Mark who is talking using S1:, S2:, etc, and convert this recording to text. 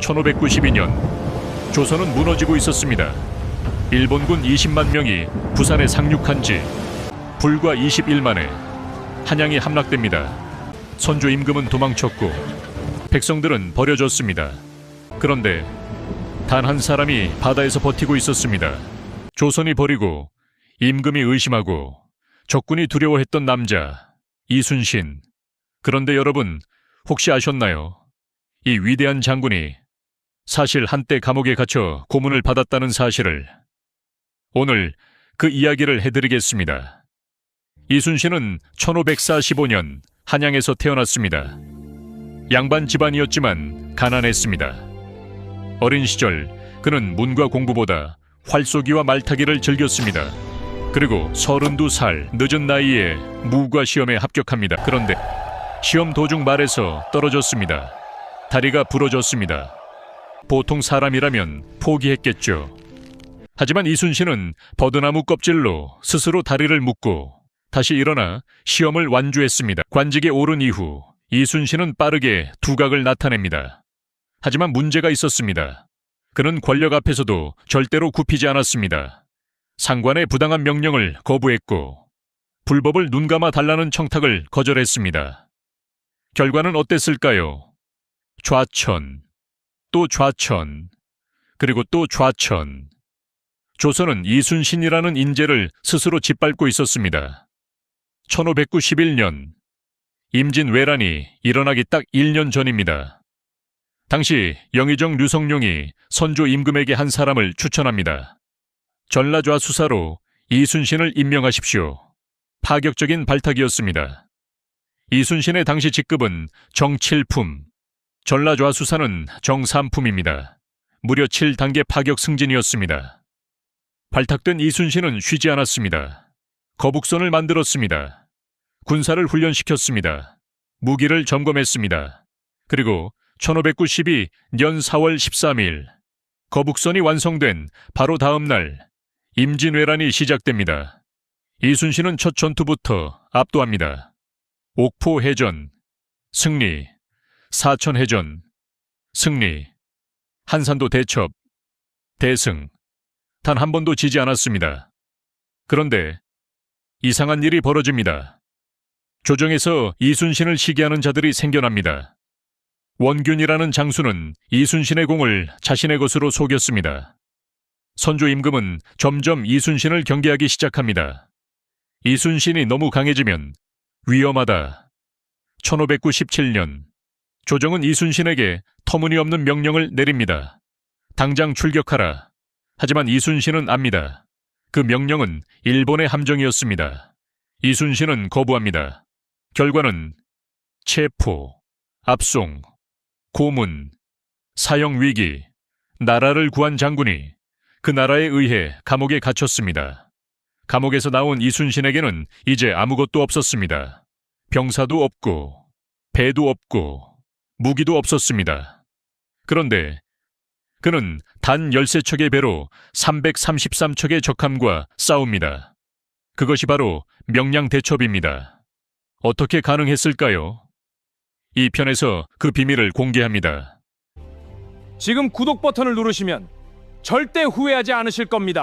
S1: 1592년 조선은 무너지고 있었습니다. 일본군 20만 명이 부산에 상륙한 지 불과 20일 만에 한양이 함락됩니다. 선조 임금은 도망쳤고 백성들은 버려졌습니다. 그런데 단 한 사람이 바다에서 버티고 있었습니다. 조선이 버리고 임금이 의심하고 적군이 두려워했던 남자 이순신. 그런데 여러분 혹시 아셨나요? 이 위대한 장군이 사실 한때 감옥에 갇혀 고문을 받았다는 사실을. 오늘 그 이야기를 해드리겠습니다. 이순신은 1545년 한양에서 태어났습니다. 양반 집안이었지만 가난했습니다. 어린 시절 그는 문과 공부보다 활쏘기와 말타기를 즐겼습니다. 그리고 32살 늦은 나이에 무과 시험에 합격합니다. 그런데 시험 도중 말에서 떨어졌습니다. 다리가 부러졌습니다. 보통 사람이라면 포기했겠죠. 하지만 이순신은 버드나무 껍질로 스스로 다리를 묶고 다시 일어나 시험을 완주했습니다. 관직에 오른 이후 이순신은 빠르게 두각을 나타냅니다. 하지만 문제가 있었습니다. 그는 권력 앞에서도 절대로 굽히지 않았습니다. 상관의 부당한 명령을 거부했고 불법을 눈감아 달라는 청탁을 거절했습니다. 결과는 어땠을까요? 좌천, 또 좌천, 그리고 또 좌천. 조선은 이순신이라는 인재를 스스로 짓밟고 있었습니다. 1591년 임진왜란이 일어나기 딱 1년 전입니다. 당시 영의정 류성룡이 선조 임금에게 한 사람을 추천합니다. 전라좌수사로 이순신을 임명하십시오. 파격적인 발탁이었습니다. 이순신의 당시 직급은 정칠품, 전라좌수사는 정삼품입니다. 무려 7단계 파격 승진이었습니다. 발탁된 이순신은 쉬지 않았습니다. 거북선을 만들었습니다. 군사를 훈련시켰습니다. 무기를 점검했습니다. 그리고 1592년 4월 13일 거북선이 완성된 바로 다음 날 임진왜란이 시작됩니다. 이순신은 첫 전투부터 압도합니다. 옥포해전, 승리. 사천해전, 승리. 한산도 대첩, 대승. 단 한 번도 지지 않았습니다. 그런데 이상한 일이 벌어집니다. 조정에서 이순신을 시기하는 자들이 생겨납니다. 원균이라는 장수는 이순신의 공을 자신의 것으로 속였습니다. 선조 임금은 점점 이순신을 경계하기 시작합니다. 이순신이 너무 강해지면 위험하다. 1597년 조정은 이순신에게 터무니없는 명령을 내립니다. 당장 출격하라. 하지만 이순신은 압니다. 그 명령은 일본의 함정이었습니다. 이순신은 거부합니다. 결과는 체포, 압송, 고문, 사형위기. 나라를 구한 장군이 그 나라에 의해 감옥에 갇혔습니다. 감옥에서 나온 이순신에게는 이제 아무것도 없었습니다. 병사도 없고 배도 없고 무기도 없었습니다. 그런데 그는 단 13척의 배로 333척의 적함과 싸웁니다. 그것이 바로 명량대첩입니다. 어떻게 가능했을까요? 이 편에서 그 비밀을 공개합니다.
S2: 지금 구독 버튼을 누르시면 절대 후회하지 않으실 겁니다.